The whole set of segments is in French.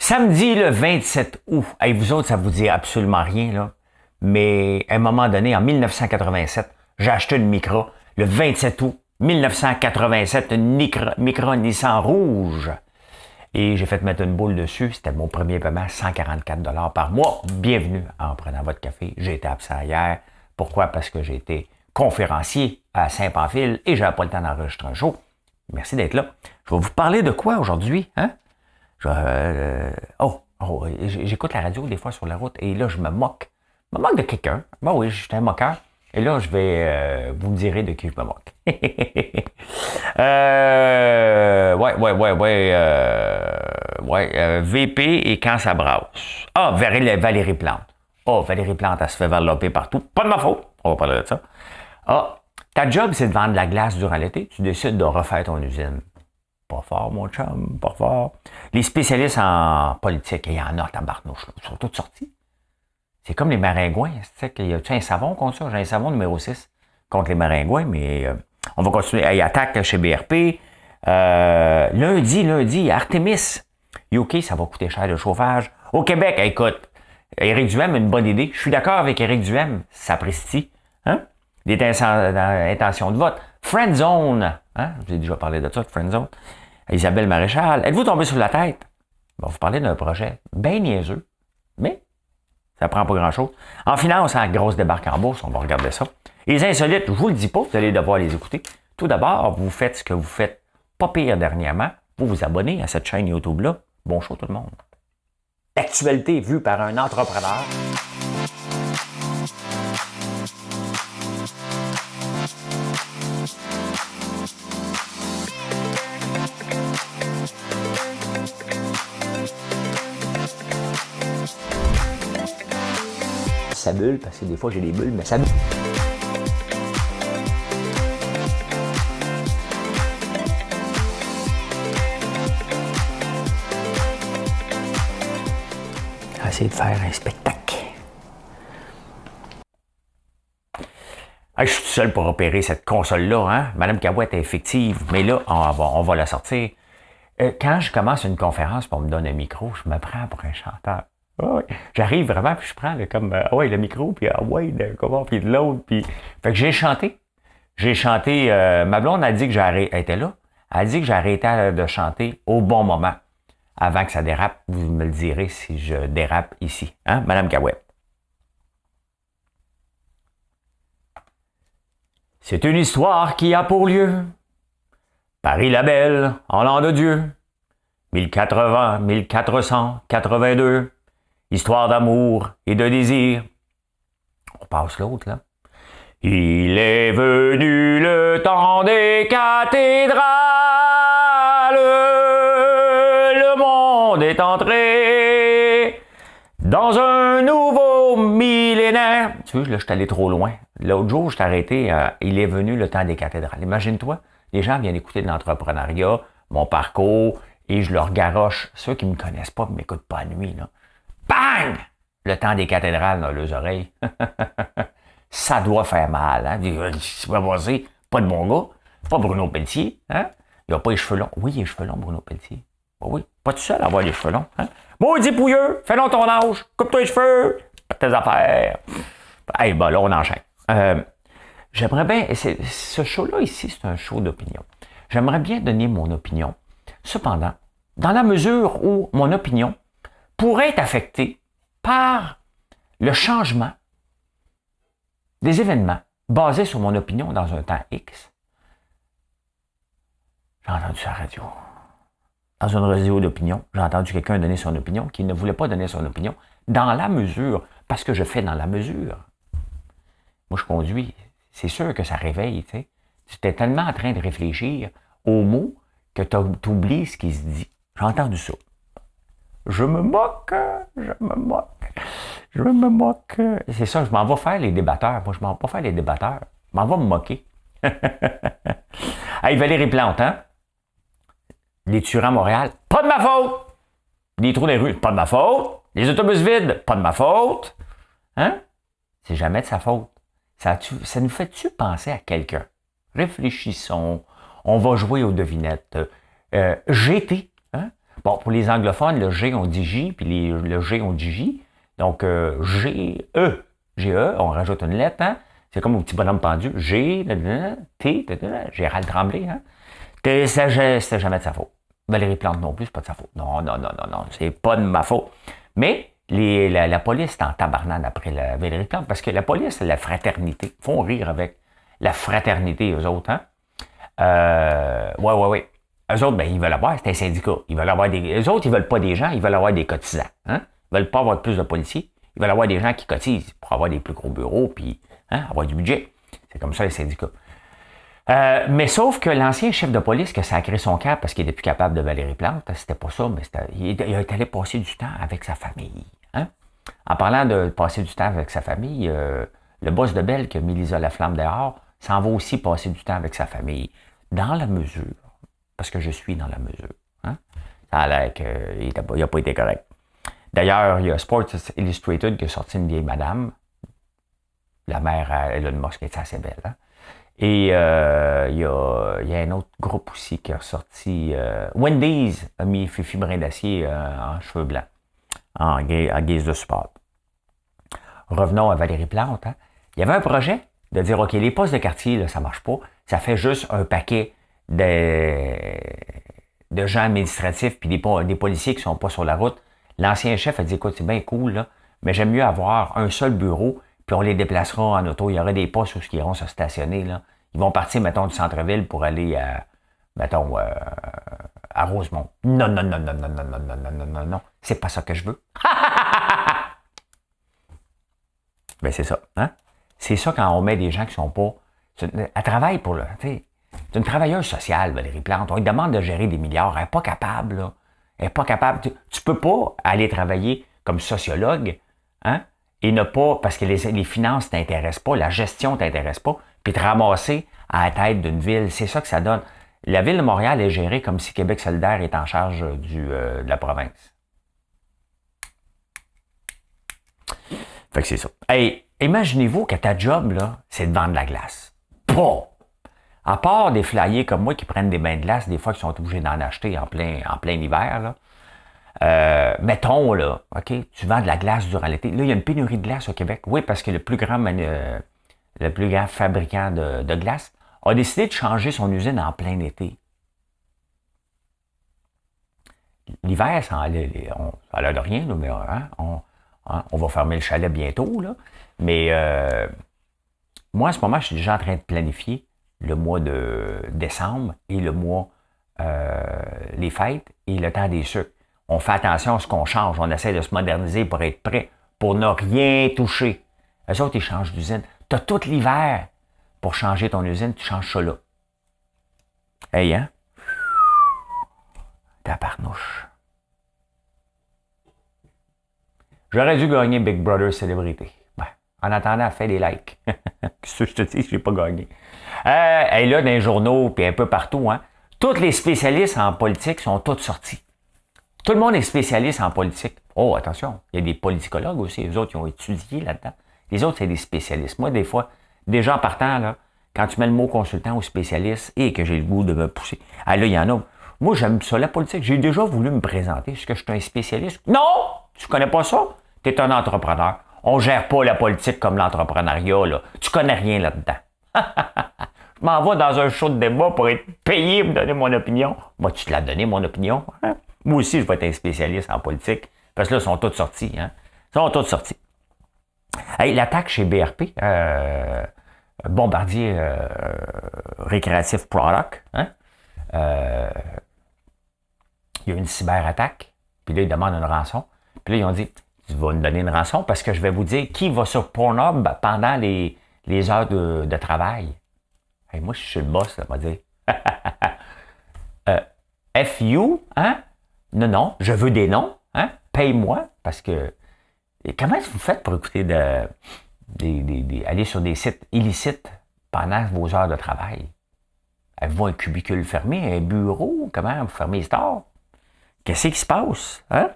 Samedi le 27 août. Hey, vous autres, ça vous dit absolument rien, là. Mais à un moment donné, en 1987, j'ai acheté une Micra. Le 27 août 1987, une Micra Nissan rouge. Et j'ai fait mettre une boule dessus. C'était mon premier paiement, 144 $ par mois. Bienvenue en prenant votre café. J'ai été absent hier. Pourquoi? Parce que j'ai été conférencier à Saint-Pamphile et j'avais pas le temps d'enregistrer un show. Merci d'être là. Je vais vous parler de quoi aujourd'hui? Hein? J'écoute la radio des fois sur la route et là, je me moque. Je me moque de quelqu'un. Ben oui, je suis un moqueur. Et là, je vais... vous me direz de qui je me moque. VP et quand ça brasse. Ah, Valérie Plante. Ah, Valérie Plante, elle se fait varloper partout. Pas de ma faute. On va parler de ça. Ah, ta job, c'est de vendre de la glace durant l'été. Tu décides de refaire ton usine. Pas fort, mon chum, pas fort. Les spécialistes en politique, il y en a, tabarnouche, ils sont tous sortis. C'est comme les maringouins. Tu sais, qu'il y a un savon contre ça? J'ai un savon numéro 6 contre les maringouins, mais on va continuer. Il attaque chez BRP. Lundi, Artemis. UK, ça va coûter cher le chauffage. Au Québec, écoute, Éric Duhem a une bonne idée. Je suis d'accord avec Éric Duhem. Sapristi. Hein? Des intentions de vote. Friendzone. Hein? Je vous ai déjà parlé de ça, de Friendzone. Isabelle Maréchal. Êtes-vous tombé sur la tête? On va vous parler d'un projet bien niaiseux, mais ça prend pas grand-chose. En finance, en grosse débarque en bourse, on va regarder ça. Les insolites, je vous le dis pas, vous allez devoir les écouter. Tout d'abord, vous faites ce que vous faites pas pire dernièrement. Vous vous abonnez à cette chaîne YouTube-là. Bon show tout le monde. L'actualité vue par un entrepreneur. Ça bulle, parce que des fois j'ai des bulles, mais ça bulle. Essayer de faire un spectacle. Hey, je suis tout seul pour opérer cette console-là, hein? Madame Cahouette est effective, mais là, on va la sortir. Quand je commence une conférence pour me donner un micro, je me prends pour un chanteur. Oh, oui. J'arrive vraiment, puis je prends le micro, puis puis de l'autre, puis... Fait que j'ai chanté. Ma blonde a dit que elle était là. Elle a dit que j'ai arrêté de chanter au bon moment. Avant que ça dérape, vous me le direz si je dérape ici. Hein, Madame Cahouette? C'est une histoire qui a pour lieu Paris-la-Belle, en l'an de Dieu, 1482. Histoire d'amour et de désir. On passe l'autre, là. Il est venu le temps des cathédrales. Le monde est entré dans un nouveau millénaire. Tu vois, là, je suis allé trop loin. L'autre jour, je t'ai arrêté. Il est venu le temps des cathédrales. Imagine-toi, les gens viennent écouter de l'entrepreneuriat, mon parcours, et je leur garoche. Ceux qui ne me connaissent pas ne m'écoutent pas à nuit, là. Bang! Le temps des cathédrales dans leurs oreilles. Ça doit faire mal, hein? C'est pas passé, pas de bon gars. Pas Bruno Pelletier, hein? Il a pas les cheveux longs. Oui, il a les cheveux longs, Bruno Pelletier. Ben oui, pas tout seul à avoir les cheveux longs, hein? Maudit pouilleux, fais donc ton âge, coupe-toi les cheveux, fais tes affaires. Hey, ben là, on enchaîne. J'aimerais bien, ce show-là ici, c'est un show d'opinion. J'aimerais bien donner mon opinion. Cependant, dans la mesure où mon opinion pourrait être affecté par le changement des événements basés sur mon opinion dans un temps X. J'ai entendu ça à la radio. Dans une radio d'opinion, j'ai entendu quelqu'un donner son opinion qui ne voulait pas donner son opinion dans la mesure, parce que je fais dans la mesure. Moi, je conduis. C'est sûr que ça réveille, tu sais. Tu es tellement en train de réfléchir aux mots que tu oublies ce qui se dit. J'ai entendu ça. Je me moque. C'est ça, je m'en vais faire les débatteurs. Moi, je m'en vais pas faire les débatteurs. Je m'en vais me moquer. Hey, Valérie Plante, hein? Les tueurs à Montréal, pas de ma faute! Les trous des rues, pas de ma faute! Les autobus vides, pas de ma faute! Hein? C'est jamais de sa faute. Ça nous fait-tu penser à quelqu'un? Réfléchissons. On va jouer aux devinettes. GT, hein? Bon, pour les anglophones, le G, on dit J, puis le G, on dit J. Donc, G-E. G-E, on rajoute une lettre, hein? C'est comme un petit bonhomme pendu. G, T, Gérald Tremblay, hein? C'était jamais de sa faute. Valérie Plante non plus, c'est pas de sa faute. Non, c'est pas de ma faute. Mais la police est en tabarnane après la Valérie Plante, parce que la police, c'est la fraternité. Ils font rire avec la fraternité, eux autres, hein? Ouais. Eux autres, ben, ils veulent avoir, c'est un syndicat. Eux autres, ils veulent pas des gens, ils veulent avoir des cotisants, hein? Ils veulent pas avoir plus de policiers. Ils veulent avoir des gens qui cotisent pour avoir des plus gros bureaux, puis avoir du budget. C'est comme ça, les syndicats. Mais sauf que l'ancien chef de police qui a sacré son camp parce qu'il n'était plus capable de Valérie Plante, c'était pas ça, mais il est allé passer du temps avec sa famille. Hein? En parlant de passer du temps avec sa famille, le boss de Belle qui a mis Lisa Laflamme dehors s'en va aussi passer du temps avec sa famille. Dans la mesure, parce que je suis dans la mesure. Hein? Ça a l'air qu'il n'a pas été correct. D'ailleurs, il y a Sports Illustrated qui a sorti une vieille madame, la mère à Elon Musk, qui est assez belle. Hein? Et il y a un autre groupe aussi qui a ressorti. Wendy's a mis Fifi Brin d'Acier en cheveux blancs, en guise de support. Revenons à Valérie Plante. Hein? Il y avait un projet de dire, OK, les postes de quartier, là, ça marche pas. Ça fait juste un paquet de gens administratifs puis des policiers qui sont pas sur la route. L'ancien chef a dit, écoute, c'est bien cool, là, mais j'aime mieux avoir un seul bureau, puis on les déplacera en auto. Il y aura des postes où ils iront se stationner. Là. Ils vont partir, mettons, du centre-ville pour aller à, mettons, à Rosemont. Non. C'est pas ça que je veux. Ben, c'est ça. Hein? C'est ça quand on met des gens qui sont pas... Elle travaille pour le... C'est une travailleuse sociale, Valérie Plante. On lui demande de gérer des milliards. Elle n'est pas capable, là. Elle n'est pas capable. Tu peux pas aller travailler comme sociologue, hein? Et ne pas, parce que les finances ne t'intéressent pas, la gestion ne t'intéresse pas, puis te ramasser à la tête d'une ville. C'est ça que ça donne. La ville de Montréal est gérée comme si Québec solidaire est en charge de la province. Fait que c'est ça. Hey, imaginez-vous que ta job, là, c'est de vendre la glace. Bon! À part des flyers comme moi qui prennent des bains de glace, des fois qui sont obligés d'en acheter en plein hiver, là. Mettons, là, OK, tu vends de la glace durant l'été. Là, il y a une pénurie de glace au Québec. Oui, parce que le plus grand fabricant de glace a décidé de changer son usine en plein été. L'hiver, ça a l'air de rien, là, mais on va fermer le chalet bientôt, là. Mais moi, en ce moment, je suis déjà en train de planifier le mois de décembre et le mois, les fêtes et le temps des sucres. On fait attention à ce qu'on change. On essaie de se moderniser pour être prêt, pour ne rien toucher. Eux autres, ils changent d'usine. Tu as tout l'hiver pour changer ton usine, tu changes ça là. Hey, hein? Tabarnouche. J'aurais dû gagner Big Brother Célébrité. Ben, en attendant, fais des likes. Qu'est-ce que je te dis? Je n'ai pas gagné. Et là, dans les journaux, puis un peu partout, hein, tous les spécialistes en politique sont tous sortis. Tout le monde est spécialiste en politique. Oh, attention, il y a des politicologues aussi. Les autres, ils ont étudié là-dedans. Les autres, c'est des spécialistes. Moi, des fois, déjà en partant, là, quand tu mets le mot consultant ou spécialiste, et que j'ai le goût de me pousser. Ah là, il y en a. Moi, j'aime ça, la politique. J'ai déjà voulu me présenter. Est-ce que je suis un spécialiste? Non! Tu connais pas ça? Tu es un entrepreneur. On gère pas la politique comme l'entrepreneuriat, là. Tu connais rien là-dedans. Je m'en vais dans un show de débat pour être payé pour me donner mon opinion. Moi, tu te l'as donné, mon opinion. Hein? Moi aussi, je vais être un spécialiste en politique. Parce que là, ils sont tous sortis. Hein? Ils sont tous sortis. Hey, l'attaque chez BRP, Bombardier Récréatif Product, hein? Il y a une cyberattaque. Puis là, ils demandent une rançon. Puis là, ils ont dit, tu vas nous donner une rançon parce que je vais vous dire qui va sur Pornhub pendant les heures de travail. Hey, moi, je suis le boss, ça va dire. FU, hein? Non, je veux des noms, hein? Paye-moi, parce que... Et comment vous faites pour écouter aller sur des sites illicites pendant vos heures de travail? Avez-vous un cubicule fermé, un bureau? Comment vous fermez les stores? Qu'est-ce qui se passe? Hein?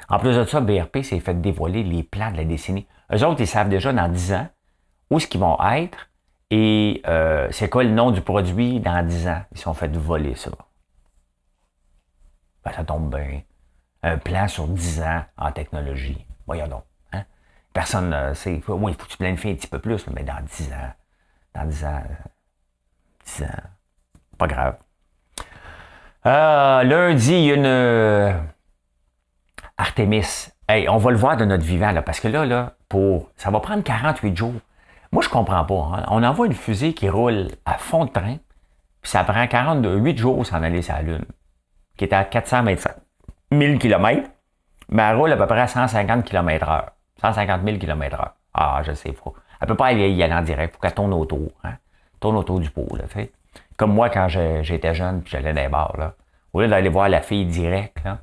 En plus de ça, BRP s'est fait dévoiler les plans de la décennie. Eux autres, ils savent déjà dans 10 ans où est-ce qu'ils vont être et c'est quoi le nom du produit dans 10 ans. Ils se sont fait voler ça. Ben, ça tombe bien. Un plan sur 10 ans en technologie. Voyons donc. Hein? Personne ne sait. Oui, il faut que tu planifies un petit peu plus, mais dans 10 ans. Dans 10 ans. 10 ans. Pas grave. Lundi, il y a une Artemis. Hey, on va le voir de notre vivant, là, parce que là, ça va prendre 48 jours. Moi, je comprends pas. Hein? On envoie une fusée qui roule à fond de train, puis ça prend 8 jours s'en aller sur la Lune, qui est à 425 000 km, mais elle roule à peu près à 150 km/h. 150 000 km/h. Ah, je sais, faut. Elle peut pas y aller en direct, il faut qu'elle tourne autour. Hein? Tourne autour du pot, là, tu sais. Comme moi, quand j'étais jeune, puis j'allais dans les bars, là. Au lieu d'aller voir la fille direct, là,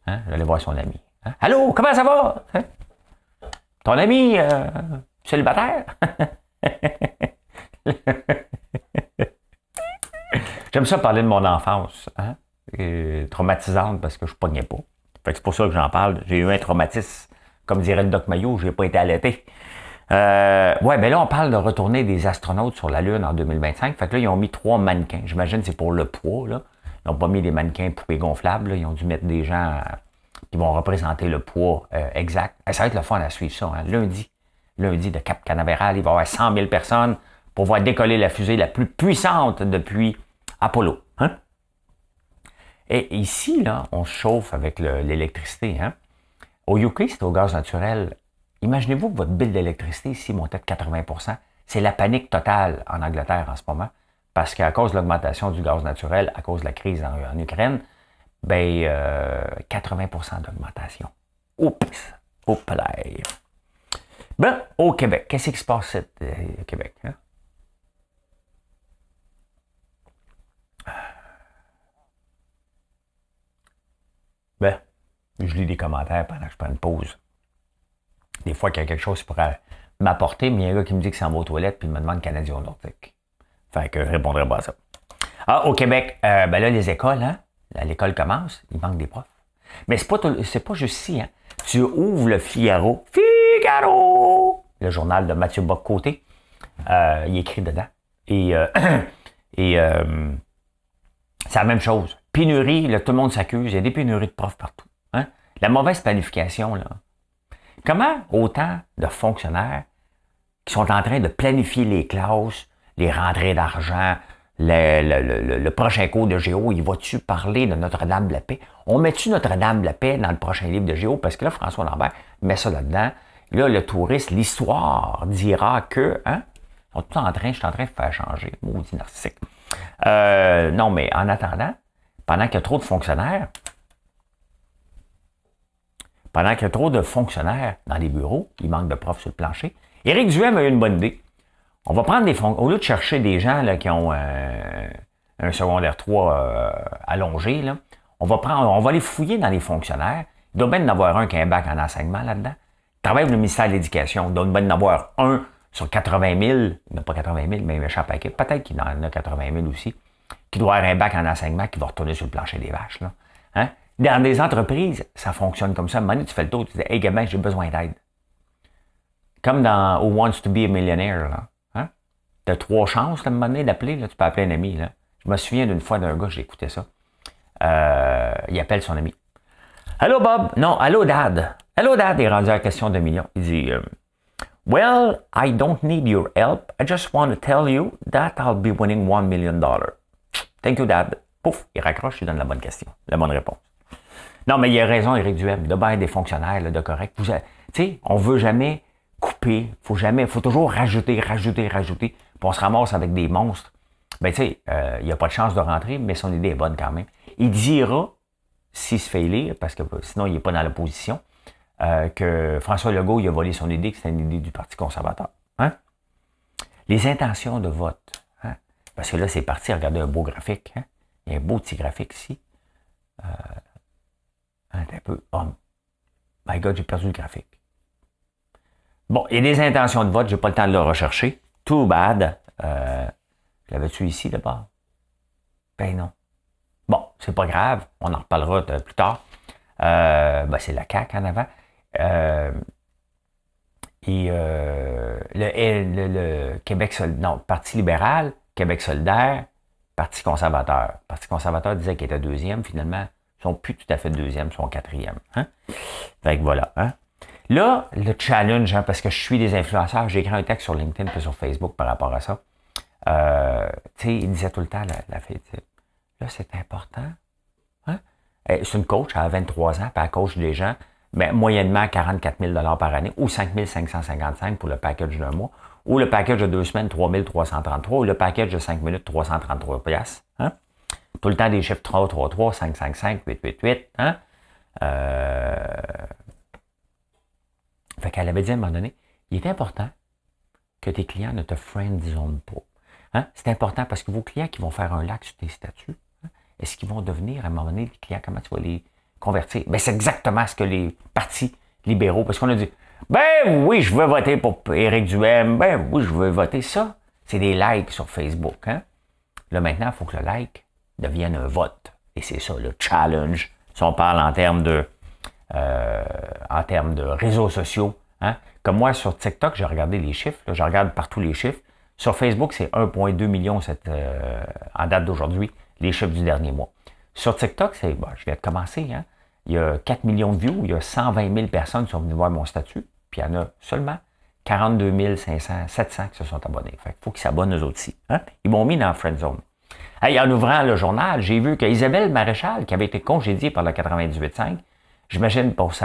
hein, j'allais voir son ami. Hein? Allô, comment ça va? Hein? Ton ami célibataire? J'aime ça parler de mon enfance. Hein? Traumatisante parce que je ne pognais pas. Fait que c'est pour ça que j'en parle. J'ai eu un traumatisme, comme dirait le Doc Mayo, je n'ai pas été allaité. Ouais, mais là, on parle de retourner des astronautes sur la Lune en 2025. Fait que là, ils ont mis 3 mannequins. J'imagine que c'est pour le poids, là. Ils n'ont pas mis des mannequins poupées gonflables, là. Ils ont dû mettre des gens qui vont représenter le poids exact. Ça va être le fun à suivre ça, hein. Lundi de Cap Canaveral, il va y avoir 100 000 personnes pour voir décoller la fusée la plus puissante depuis Apollo. Hein? Et ici, là, on se chauffe avec l'électricité. Hein? Au UK, c'est au gaz naturel. Imaginez-vous que votre bill d'électricité ici montait de 80%. C'est la panique totale en Angleterre en ce moment. Parce qu'à cause de l'augmentation du gaz naturel, à cause de la crise en Ukraine, ben 80% d'augmentation. Oups! Oups là. Ben, au Québec, qu'est-ce qui se passe au Québec? Hein? Ben, je lis des commentaires pendant que je prends une pause. Des fois qu'il y a quelque chose qui pourrait m'apporter, mais il y a un gars qui me dit que c'est en va aux toilettes puis il me demande Canadien Nordique. Fait que je répondrai pas à ça. Ah, au Québec, ben là, les écoles, hein? L'école commence, il manque des profs. Mais c'est pas juste ici, hein? Tu ouvres le Figaro. Figaro! Le journal de Mathieu Bock-Côté. Il écrit dedans. Et c'est la même chose. Pénurie, là, tout le monde s'accuse. Il y a des pénuries de profs partout. Hein? La mauvaise planification, là. Comment autant de fonctionnaires qui sont en train de planifier les classes, les rentrées d'argent, le prochain cours de Géo, il va-tu parler de Notre-Dame-de-la-Paix? On met-tu Notre-Dame-de-la-Paix dans le prochain livre de Géo? Parce que là, François Lambert met ça là-dedans. Là, le touriste, l'histoire dira que, hein? Je suis en train de faire changer. Maudit narcissique. Non, mais en attendant, pendant qu'il y a trop de fonctionnaires, dans les bureaux, il manque de profs sur le plancher. Éric Duhem a eu une bonne idée. On va prendre au lieu de chercher des gens là, qui ont un secondaire 3 allongé, là, on va les fouiller dans les fonctionnaires. Il doit bien en avoir un qui a un bac en enseignement là-dedans. Il travaille pour le ministère de l'Éducation. Il doit bien en avoir un sur 80 000. Il n'a pas 80 000, mais il m'échappe à peut-être qu'il en a 80 000 aussi. Qui doit avoir un bac en enseignement qui va retourner sur le plancher des vaches. Là. Hein? Dans des entreprises, ça fonctionne comme ça. À un moment donné, tu fais le tour, tu dis « Hey, gamin, j'ai besoin d'aide. » Comme dans Who Wants to be a Millionaire, là. Hein? Tu as 3 chances, là, à un moment donné, d'appeler. Là. Tu peux appeler un ami. Là. Je me souviens d'une fois d'un gars, j'ai écouté ça. Il appelle son ami. Allô, Bob? Non, allô, Dad. Allô, Dad, il est rendu à la question de million. Il dit Well, I don't need your help. I just want to tell you that I'll be winning $1 million. Thank you, Dad. Pouf, il raccroche, il donne la bonne question, la bonne réponse. Non, mais il a raison, Éric Duhem, de bien des fonctionnaires, là, de correct. Tu sais, on veut jamais couper, faut toujours rajouter, puis on se ramasse avec des monstres. Ben, tu sais, il n'y a pas de chance de rentrer, mais son idée est bonne quand même. Il dira, s'il se fait élire, parce que sinon il n'est pas dans l'opposition, que François Legault, il a volé son idée, que c'était une idée du Parti conservateur. Hein? Les intentions de vote. Hein? Parce que là, c'est parti, regardez un beau graphique. Hein? Il y a un beau petit graphique ici. Un peu. Oh my God, j'ai perdu le graphique. Bon, il y a des intentions de vote, j'ai pas le temps de le rechercher. Too bad. L'avais-tu ici, d'abord? Ben non. Bon, c'est pas grave, on en reparlera plus tard. Ben c'est la CAQ en avant. Le Québec solidaire, non, Parti libéral, Québec solidaire, Parti conservateur. Parti conservateur disait qu'il était deuxième, finalement, ils sont plus tout à fait deuxième, ils sont quatrième. Hein? Fait que voilà. Hein? Là, le challenge, hein, parce que je suis des influenceurs, j'ai écrit un texte sur LinkedIn et sur Facebook par rapport à ça. Tu sais, il disait tout le temps, la fille, là, c'est important. Hein? C'est une coach, elle a 23 ans, puis elle coach des gens, mais moyennement 44 000 par année, ou 5 555 pour le package d'un mois, ou le package de 2 semaines, 3 333, ou le package de 5 minutes, 333 piastres. Hein? Tout le temps des chiffres 333, 555, 888. Hein? Fait qu'elle avait dit à un moment donné, il est important que tes clients ne te friendzone pas. Hein? C'est important parce que vos clients qui vont faire un like sur tes statuts, hein, est-ce qu'ils vont devenir à un moment donné des clients? Comment tu vas les convertir? Ben, c'est exactement ce que les partis libéraux, parce qu'on a dit, ben oui, je veux voter pour Éric Duhaime, ben oui, je veux voter ça. C'est des likes sur Facebook. Hein? Là, maintenant, il faut que le like devienne un vote. Et c'est ça, le challenge. Si on parle en termes de réseaux sociaux. Hein? Comme moi, sur TikTok, j'ai regardé les chiffres. Là, je regarde partout les chiffres. Sur Facebook, c'est 1,2 million en date d'aujourd'hui, les chiffres du dernier mois. Sur TikTok, je viens de commencer. Hein? Il y a 4 millions de views. Il y a 120 000 personnes qui sont venues voir mon statut. Puis il y en a seulement 42 700 qui se sont abonnés. Fait qu'il faut qu'ils s'abonnent eux aussi. Hein? Ils m'ont mis dans la friend zone. Hey, en ouvrant le journal, j'ai vu qu'Isabelle Maréchal, qui avait été congédiée par le 98.5, j'imagine parce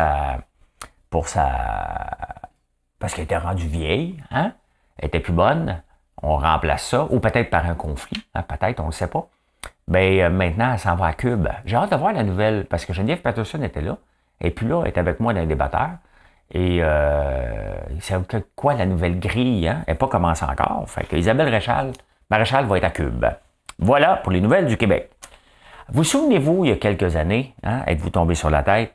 qu'elle était rendue vieille, hein? Elle était plus bonne, on remplace ça, ou peut-être par un conflit, hein? Peut-être, on ne le sait pas. Ben maintenant, elle s'en va à Cube. J'ai hâte de voir la nouvelle, parce que Geneviève Peterson était là, et puis là, elle était avec moi dans les débatteurs. Et c'est quoi la nouvelle grille, hein? Elle n'est pas commencée encore. Fait que Isabelle Maréchal va être à Cube. Voilà pour les nouvelles du Québec. Vous souvenez-vous, il y a quelques années, hein, êtes-vous tombé sur la tête?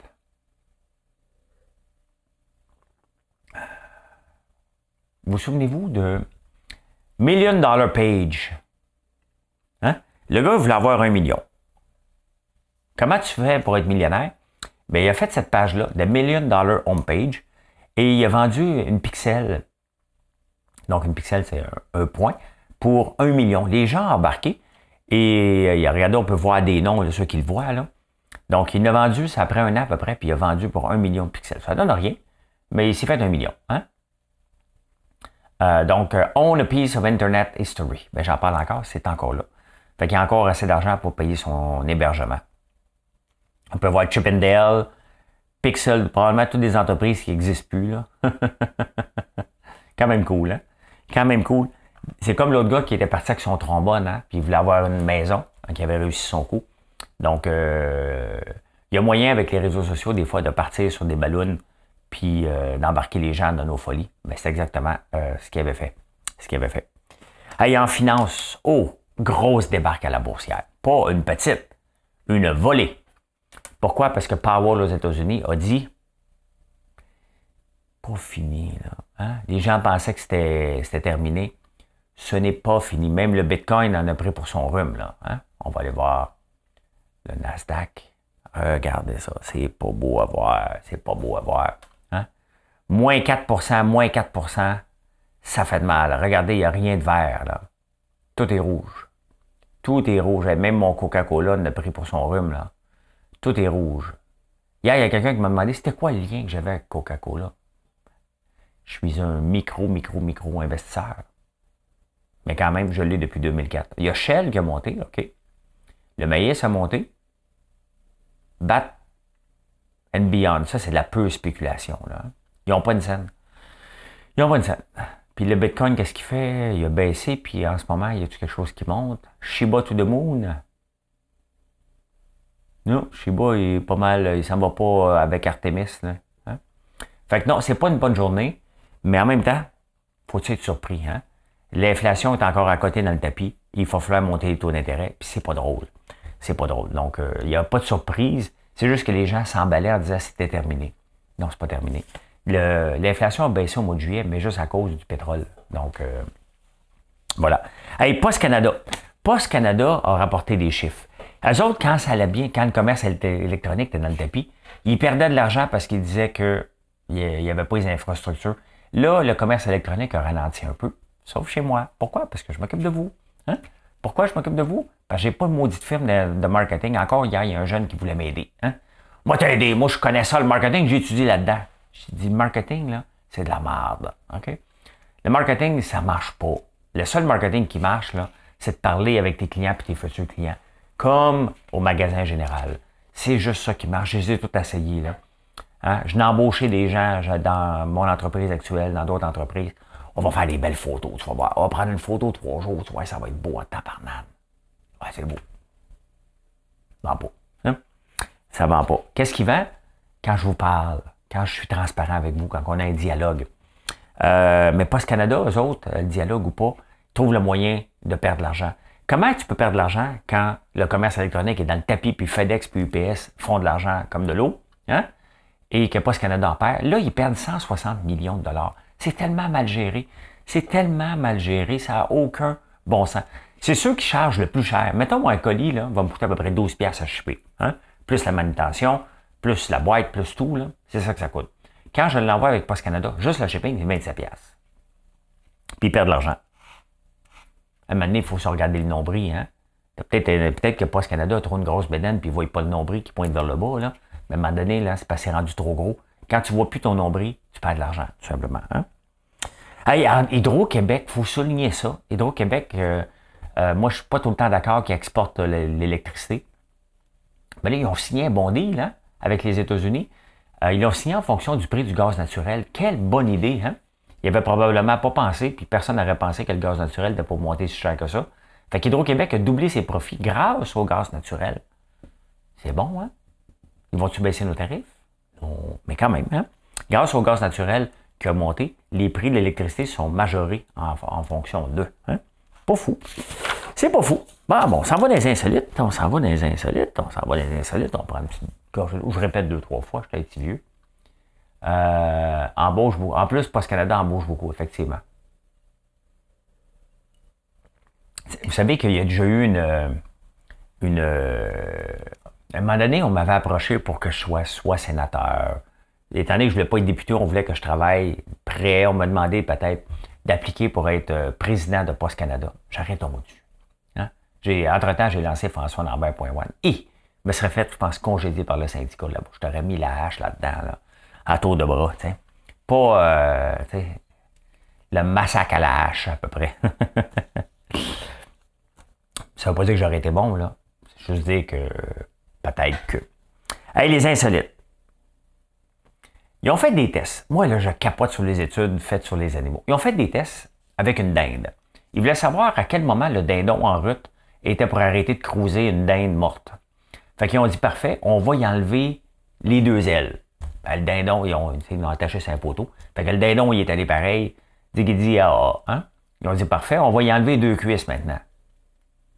Vous souvenez-vous de Million Dollar Page? Hein? Le gars voulait avoir 1 million. Comment tu fais pour être millionnaire? Bien, il a fait cette page-là, de Million Dollar Homepage, et il a vendu une pixel. Donc, une pixel, c'est un point, pour 1 million. Les gens ont embarqué, et regardez, on peut voir des noms de ceux qui le voient, là. Donc, il l'a vendu, ça après un an à peu près, puis il a vendu pour 1 million de pixels. Ça donne rien, mais il s'est fait 1 million. Hein? Donc, Own a Piece of Internet History. Ben, j'en parle encore, c'est encore là. Fait qu'il y a encore assez d'argent pour payer son hébergement. On peut voir Chippendale, Pixel, probablement toutes des entreprises qui n'existent plus, là. Quand même cool, hein? Quand même cool. C'est comme l'autre gars qui était parti avec son trombone, hein? Puis il voulait avoir une maison, hein, qui avait réussi son coup. Donc, il y a moyen avec les réseaux sociaux, des fois, de partir sur des ballons puis d'embarquer les gens dans nos folies. Ben, c'est exactement ce qu'il avait fait. Hey, en finance, grosse débarque à la boursière. Pas une petite, une volée. Pourquoi? Parce que Powell aux États-Unis a dit, pas fini, là. Hein? Les gens pensaient que c'était terminé. Ce n'est pas fini. Même le Bitcoin en a pris pour son rhume, là. Hein? On va aller voir le Nasdaq. Regardez ça. C'est pas beau à voir. Hein? Moins 4%, ça fait de mal. Regardez, il n'y a rien de vert, là. Tout est rouge. Même mon Coca-Cola en a pris pour son rhume, là. Tout est rouge. Hier, il y a quelqu'un qui m'a demandé c'était quoi le lien que j'avais avec Coca-Cola. Je suis un micro investisseur. Mais quand même, je l'ai depuis 2004. Il y a Shell qui a monté, OK. Le maïs a monté. Bat and Beyond. Ça, c'est de la pure spéculation, là. Ils n'ont pas une scène. Puis le Bitcoin, qu'est-ce qu'il fait? Il a baissé, puis en ce moment, il y a quelque chose qui monte. Shiba to the moon. Non, Shiba, il est pas mal, il s'en va pas avec Artemis, là. Hein? Fait que non, c'est pas une bonne journée, mais en même temps, faut-il être surpris, hein? L'inflation est encore à côté dans le tapis. Il va falloir monter les taux d'intérêt, puis c'est pas drôle. Donc, il n'y a pas de surprise. C'est juste que les gens s'emballaient en disant que c'était terminé. Non, c'est pas terminé. L'inflation a baissé au mois de juillet, mais juste à cause du pétrole. Donc, voilà. Hey, Post Canada. Post Canada a rapporté des chiffres. Eux autres, quand ça allait bien, quand le commerce électronique était dans le tapis, ils perdaient de l'argent parce qu'ils disaient qu'il n'y avait pas les infrastructures. Là, le commerce électronique a ralenti un peu, sauf chez moi. Pourquoi? Parce que je m'occupe de vous. Hein? Pourquoi je m'occupe de vous? Parce que j'ai pas de maudite firme de marketing. Encore hier, il y a un jeune qui voulait m'aider. Hein? Moi, t'aider. Moi, je connais ça, le marketing, j'ai étudié là-dedans. J'ai dit, le marketing, là, c'est de la merde. OK? Le marketing, ça marche pas. Le seul marketing qui marche, là, c'est de parler avec tes clients et tes futurs clients. Comme au magasin général. C'est juste ça qui marche. Je les ai tout essayé, là. Hein? Je n'ai embauché des gens dans mon entreprise actuelle, dans d'autres entreprises. On va faire des belles photos, tu vas voir. On va prendre une photo 3 jours, tu vois, ça va être beau à tabarnane. Ouais, c'est beau. Ça vend pas. Hein? Ça vend pas. Qu'est-ce qui vend? Quand je vous parle, quand je suis transparent avec vous, quand on a un dialogue. Mais Post Canada, eux autres, le dialogue ou pas, trouvent le moyen de perdre de l'argent. Comment tu peux perdre de l'argent quand le commerce électronique est dans le tapis, puis FedEx, puis UPS font de l'argent comme de l'eau, hein? Et que Post Canada en perd? Là, ils perdent 160 millions de dollars. C'est tellement mal géré. C'est tellement mal géré, ça n'a aucun bon sens. C'est ceux qui chargent le plus cher. Mettons, moi, un colis, là, va me coûter à peu près 12$ à shipper. Hein? Plus la manutention, plus la boîte, plus tout, là, c'est ça que ça coûte. Quand je l'envoie avec Post Canada, juste le shipping, c'est 27$. Puis ils perdent de l'argent. À un moment donné, il faut se regarder le nombril. Hein? Peut-être que Post Canada a trop une grosse bédaine puis il ne voit pas le nombril qui pointe vers le bas. Là. Mais à un moment donné, là, c'est parce que c'est rendu trop gros. Quand tu ne vois plus ton nombril, tu perds de l'argent, tout simplement. Hein? Hey, Hydro-Québec, il faut souligner ça. Hydro-Québec, moi, je ne suis pas tout le temps d'accord qu'ils exportent l'électricité. Mais là, ils ont signé un bon deal hein, avec les États-Unis. Ils l'ont signé en fonction du prix du gaz naturel. Quelle bonne idée, hein? Ils n'avaient probablement pas pensé, puis personne n'aurait pensé que le gaz naturel n'était pas monter si cher que ça. Fait qu'Hydro-Québec a doublé ses profits grâce au gaz naturel. C'est bon, hein? Ils vont-tu baisser nos tarifs? Non, mais quand même, hein? Grâce au gaz naturel qui a monté, les prix de l'électricité sont majorés en fonction d'eux. Hein? Pas fou. C'est pas fou. Bon, on s'en va dans les insolites, on prend une petite gorgée d'eau. Je répète 2-3 fois, je suis un petit vieux. Embauche beaucoup. En plus, Post Canada embauche beaucoup, effectivement. Vous savez qu'il y a déjà eu à un moment donné, on m'avait approché pour que je sois sénateur. Étant donné que je ne voulais pas être député, on voulait que je travaille prêt. On m'a demandé peut-être d'appliquer pour être président de Post Canada. J'arrête au dessus. Hein? Entre-temps, j'ai lancé François Lambert.one. Et je me serais fait, je pense, congédier par le syndicat là-bas. Je t'aurais mis la hache là-dedans, là, à tour de bras. T'sais. Pas le massacre à la hache, à peu près. Ça ne veut pas dire que j'aurais été bon, là. C'est juste dire que peut-être que. Hey, les insolites. Ils ont fait des tests. Moi, là, je capote sur les études faites sur les animaux. Ils ont fait des tests avec une dinde. Ils voulaient savoir à quel moment le dindon en route était pour arrêter de cruiser une dinde morte. Fait qu'ils ont dit, parfait, on va y enlever les 2 ailes. Ben, le dindon, ils ont attaché sur un poteau. Fait que le dindon, il est allé pareil. Digidi ah, hein? Ils ont dit, parfait, on va y enlever 2 cuisses maintenant.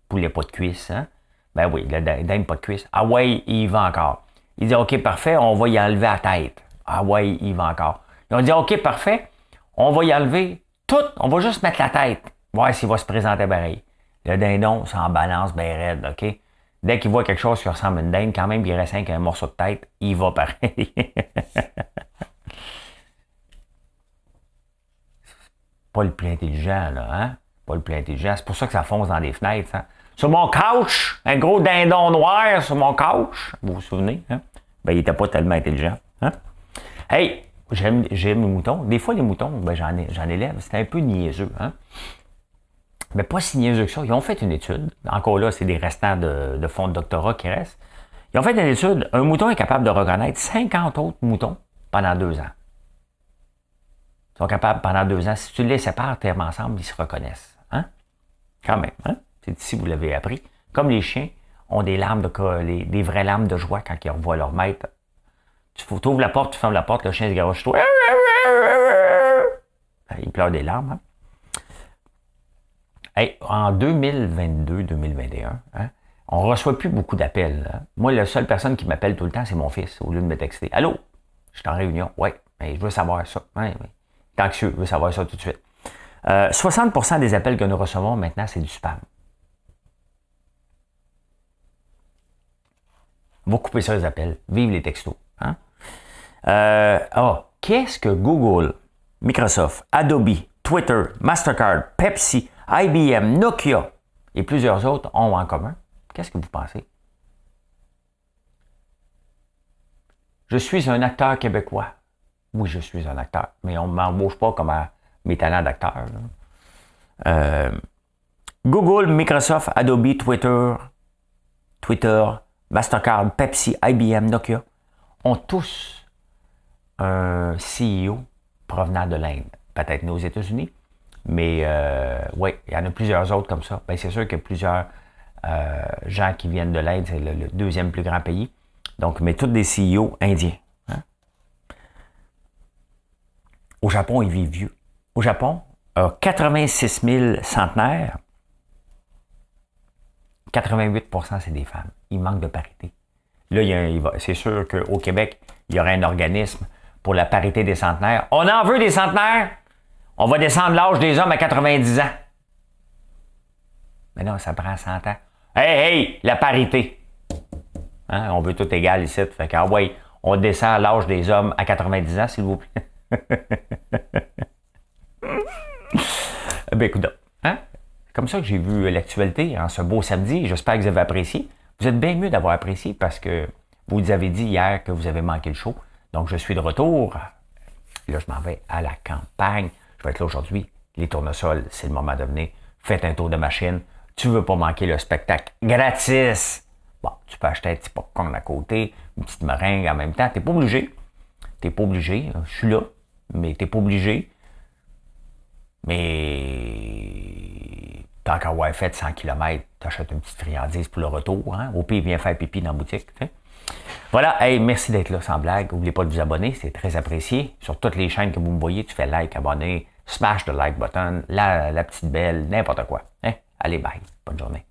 Poulet pas de cuisse, hein? Ben oui, le dinde pas de cuisse. Ah ouais, il va encore. Il dit, OK, parfait, on va y enlever la tête. Ah ouais, il va encore. Ils ont dit, OK, parfait, on va y enlever tout, on va juste mettre la tête. Voir s'il va se présenter pareil. Le dindon, ça en balance bien raide, OK? Dès qu'il voit quelque chose qui ressemble à une dinde, quand même, il reste un morceau de tête, il va pareil. Pas le plus intelligent, là, hein? Pas le plus intelligent. C'est pour ça que ça fonce dans les fenêtres, hein? Sur mon couch, un gros dindon noir sur mon couch. Vous vous souvenez, hein? Ben, il était pas tellement intelligent, hein? Hey, j'aime les moutons. Des fois, les moutons, ben, j'en élève. C'est un peu niaiseux, hein? Mais pas si niaiseux que ça. Ils ont fait une étude. Encore là, c'est des restants de fonds de doctorat qui restent. Ils ont fait une étude. Un mouton est capable de reconnaître 50 autres moutons pendant 2 ans. Ils sont capables, pendant 2 ans, si tu les sépares tellement ensemble, ils se reconnaissent. Hein? Quand même, hein? C'est ici, vous l'avez appris. Comme les chiens ont des larmes des vraies larmes de joie quand ils revoient leur maître. Tu ouvres la porte, tu fermes la porte, le chien se garoche toi. Il pleure des larmes. Hein? Hey, en 2022-2021, hein, on ne reçoit plus beaucoup d'appels. Hein. Moi, la seule personne qui m'appelle tout le temps, c'est mon fils, au lieu de me texter. Allô? Je suis en réunion. Oui, mais je veux savoir ça. Ouais, ouais. T'es anxieux, je veux savoir ça tout de suite. 60% des appels que nous recevons maintenant, c'est du spam. On va couper ça les appels. Vive les textos. Hein? Qu'est-ce que Google, Microsoft, Adobe, Twitter, Mastercard, Pepsi, IBM, Nokia et plusieurs autres ont en commun. Qu'est-ce que vous pensez? Je suis un acteur québécois. Oui, je suis un acteur, mais on ne m'embauche pas comme à mes talents d'acteur. Google, Microsoft, Adobe, Twitter, Mastercard, Pepsi, IBM, Nokia ont tous un CEO provenant de l'Inde. Peut-être né aux États-Unis, mais oui, il y en a plusieurs autres comme ça. Bien, c'est sûr qu'il y a plusieurs gens qui viennent de l'Inde, c'est le deuxième plus grand pays. Donc, mais tous des CEO indiens. Hein? Au Japon, ils vivent vieux. Au Japon, 86 000 centenaires, 88% c'est des femmes. Il manque de parité. Là, c'est sûr qu'au Québec, il y aurait un organisme pour la parité des centenaires. On en veut des centenaires? On va descendre l'âge des hommes à 90 ans. Mais non, ça prend 100 ans. Hey, la parité! Hein? On veut tout égal ici. Fait que, ouais, on descend l'âge des hommes à 90 ans, s'il vous plaît. Ben, écoute, hein? C'est comme ça que j'ai vu l'actualité en ce beau samedi. J'espère que vous avez apprécié. Vous êtes bien mieux d'avoir apprécié parce que vous avez dit hier que vous avez manqué le show. Donc, je suis de retour. Là, je m'en vais à la campagne. Je vais être là aujourd'hui. Les tournesols, c'est le moment de venir. Faites un tour de machine. Tu veux pas manquer le spectacle gratis. Bon, tu peux acheter un petit popcorn à côté, une petite meringue en même temps. T'es pas obligé. T'es pas obligé. Je suis là, mais t'es pas obligé. Mais tant qu'à avoir fait 100 km, t'achètes une petite friandise pour le retour. Hein? Au pire, viens faire pipi dans la boutique. T'sais. Voilà, hey, merci d'être là sans blague. N'oubliez pas de vous abonner, c'est très apprécié. Sur toutes les chaînes que vous me voyez, tu fais like, abonner, smash le like button, la petite belle, n'importe quoi. Hein? Allez, bye. Bonne journée.